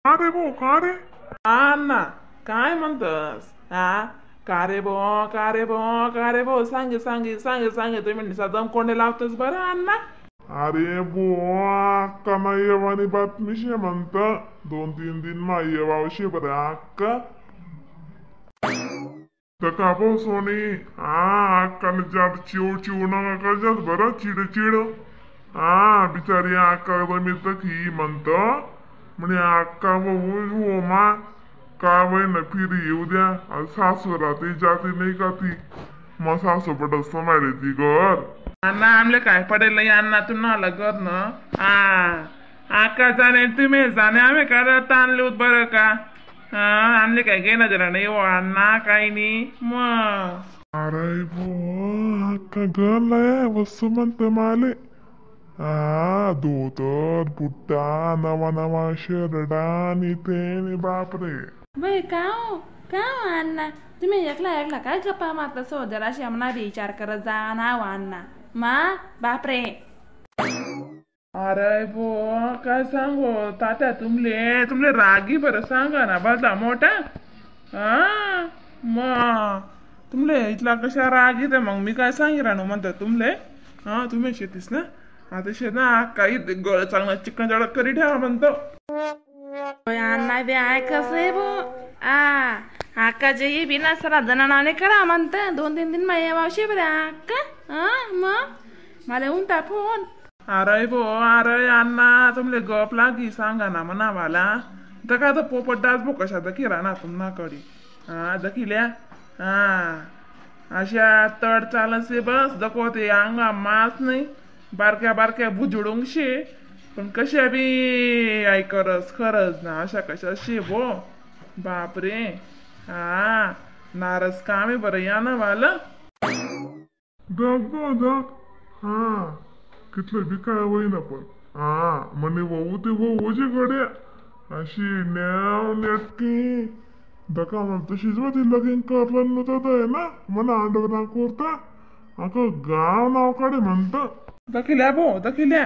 का रे भाऊ का रे? अण्णा काय म्हणतस? का रे भाऊ का रे भाऊ का रे भाऊ सांगे तुम्ही दम कोंडे लावतोस बरं अण्णा. अरे बुवा अक्का ना येवानी बातमीशी म्हणत 2-3 दिन मा येवावशी बरं अक्का. तर का भाऊ सोनी अक्काने जात चिव नका करजात बरं चिड बिचारी अक्का रमित ही म्हणत म्हणे अक्का भाऊ मा का वय न फिरी येऊ द्या सासू राहते जाती नाही का ती मग सासू पट समारे ती घर अण्णा आमले काय पडेल नाही अण्णा तू नाला कर ना आका जाणे तुम्ही जाणे आम्ही काय ताणले होत बरं का आणले काय घेणं जरा नाही हो अण्णा काही नाही मग. अरे भो अक्का गरलाय वस्तू म्हणते माले धोतर बुट्टा नवा शेरडा आणि ते बापरे. बाई का हो अण्णा तुम्ही एकला काय गप्पा मारता सो जराशी आम्हाला विचार करत जा ना अण्णा मा बापरे. अरे भो काय सांगू तात्या तुमले रागी बरं सांगा ना बाजा मोठा मग तुमले इथला कशा राग येते मग मी काय सांगितलं राहणं म्हणतो तुमले तुम्ही शेतीस ना आता शेत ना काही गळ चांगला चिकन जडक करी ठेवा म्हणतो. अण्णा बी ऐकस आहे भो आका जे बिना सरा जनाने करा म्हणता 2-3 दिन मा येवावशी बरे आका मग मला उंटा फोन. अरे भो अरे अण्णा तुमले गप लागी सांगा ना म्हणा मला तर का तर पोपट डास भो कशा दखी राहना तुम्हा कडी दखिल्या अशा तड चालसे बस दखवते अंगा मास नाही बारक्या बुजुडूंग शे पण कशा बी ऐकरस खरच ना अशा कशा शे भो बापरे नारस कामे बरं या ना वाला दग कितलं बी काय होईना पण म्हणे भाऊ ते भाऊची गड्या अशी न्याव नेटकी दका म्हण तशीच ती लगीन करलं नव्हतं ना म्हणा अंडरग्राउंड करता अगं गाव नाव काढे म्हणत दखिल्या भो दखिल्या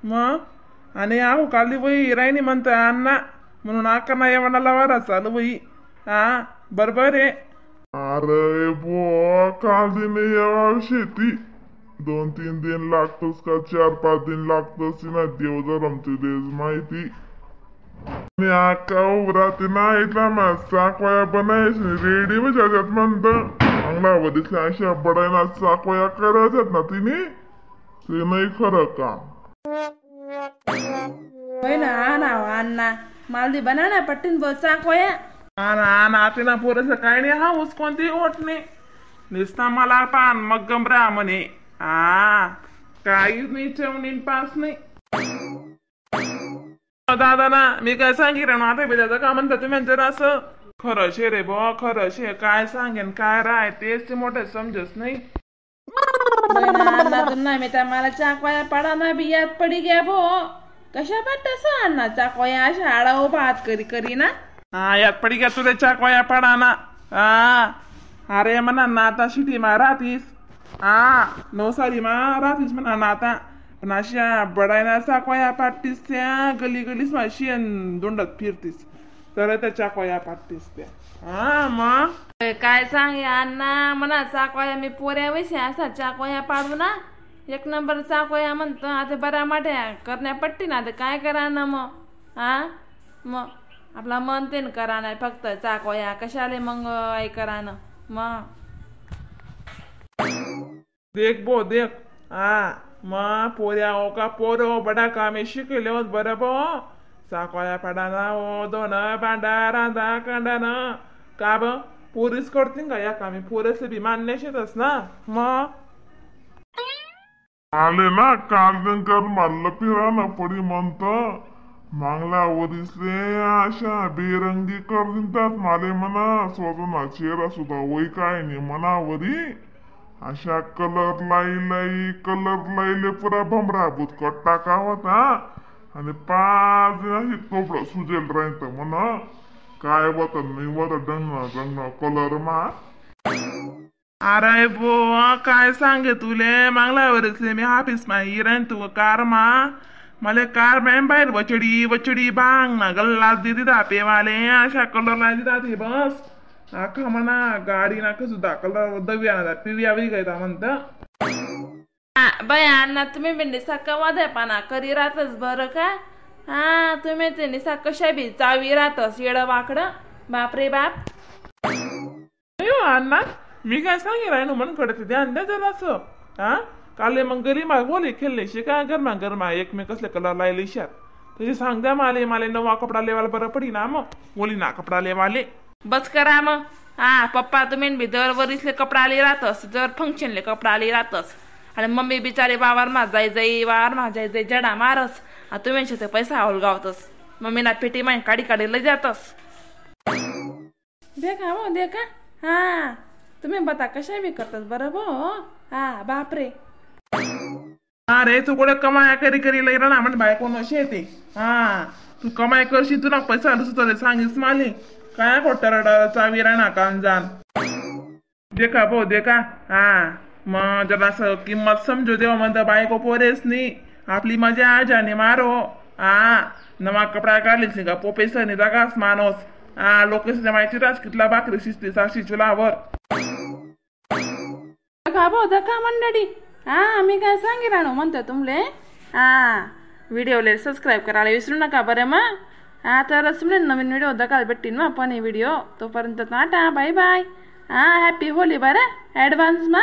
मग आणि आहो काली वही राहिनी म्हणत अण्णा म्हणून आका ना येवाना लावारा चालू वही बरोबर आहे. अरे बो काल दिन यावा शेती 2-3 दिन लागतोस का 4-5 दिन लागतोस ना देव जर आमची देश माहिती आणि आका उराती ना इथला मा चाकवाया बनायच रेडी म्हणजे त्याच्यात म्हणत अंगणावधीतल्या अशा बडायना चाकवाया करायच्यात ना तिने ते नाही खरं काम. अण्णा मालदी बनाना पट्टीन बो चाकवाया ना तिना पोरस काय नाही हाऊस कोणती ओट नाही निसता मला पान मग गमरा म्हणे काहीच नाही चवणीन पास नाही. दादा ना मी काय सांगितलं ना आता बेजाचं का म्हणता तुम्ही जरा असं खरं शे रे बो खरं शे काय सांगेन काय राय तेच ते मोठे समजत नाही. मी तर मला चाकवाया पडा ना बी याद पडी गया भो कशा वाटत अण्णा चाकवाया अशा आडाओ भात करी ना याद पडी गया तुझे चाकवाया पडा ना अरे म्हणा नाता शिटी मा राहतीस नवसारी मा राहतीस म्हणा नाता पण अशा बडायना चाकवाया पाटतीस त्या गलीस माशी दोंडत फिरतीस तर त्या चाकवाया पाटतीस त्या मग काय सांग अण्णा म्हणा चाकवाया मी पोऱ्या वैसे असा चाकवाया पाडू ना 1 नंबर चाकवाया म्हणतो आता बरा मोठ्या करण्या पट्टी ना आता काय करा ना मग आपला मन तेन करा नाही फक्त चाकवाया कशाले मग आई करा ना मग देख बो देख मग पोऱ्या हो का पोरो बडा कामे शिकले होत बरं बो चाकवाया पाडाना ओ दोन भांडा रांधा कांडाना का ब पोरीस करतील का या कामे पोरेस बी मान्यशेतच ना मग आले ना कालकर मारलं फिरा ना पडी म्हणत मागला वरीसले अशा बेरंगी कर दिसतात माले म्हणा स्वतः चेहरा सुद्धा वय काय नाही म्हणा वरी अशा कलर लाईले पुरा भमरा भूतकट टाकावत आणि 5 दिन तोपड सुजेल राहत म्हणा काय होत नाही होत डंग कलर मा. अरे बुवा काय सांगे तुले मागल्या वरीसले मी ऑफिस मा हिरण तू कार मा मला कार मॅम बाहेर वचडी वचडी बांग ना गल्ला दिदी दापे वाले अशा कलर नाही दिदा ते बस आखा म्हणा गाडी ना सुद्धा कलर दवी आणा पिवी आवी काय म्हणतं बाय अण्णा तुम्ही बी निसा कवा पाना करी राहतच बरं का हा तुम्ही ते निसा कशा बी चावी राहतस येड वाकडं बापरे बाप अण्णा मी काय सांगे राहिनो मन कडे ध्यान द्या जरा असं हा काले मग गरीमा बोले खेळले शे काय गरमा गरमा एकमेक कसले कलर लायले शात तुझे सांग द्या माले नवा कपडा लेवायला बरं पडी ना मग बोली ना कपडा लेवाले बस करा मग हा पप्पा तुम्ही बी दर वरीसले कपडा आले राहतस दर फंक्शनले कपडा आले राहतस आणि मम्मी बिचारे वावर मा जाई वावर मा जाई जडा मारस तुम्ही ते पैसा गावतस मम्मी ना पेटी माय काढी लय जातस देखा हो देखा हा तुम्ही बता कशा बी करतात बरोबर हा बापरे अरे तू कुठे कमाया करी लई ना म्हणजे बाय कोण अशी येते हा तू कमाई करशील तुला पैसा आलो सांगीस माले काय खोट्या चावी राहणार कान जाण देखा भाऊ देखा हा मग जरा असं किंमत समजू देवा म्हणतं बायको पोरेस नी आपली मजा आजाने मारो हा नवा कपडा काढलीस का पैसा नाही जागास माणूस हा लोकेशच्या माहिती रास कितला भाकरी शिजते साशी चुलावर दका मंडळी हा मी काय सांगे राहणो म्हणतो तुमले हा व्हिडिओला सबस्क्राईब करायला विसरू नका बरं मग हा तर नवीन व्हिडिओ दकाला भेटतील मग पण हे व्हिडिओ तोपर्यंत टाटा बाय बाय हा हॅपी होली बरं ॲडव्हान्स मग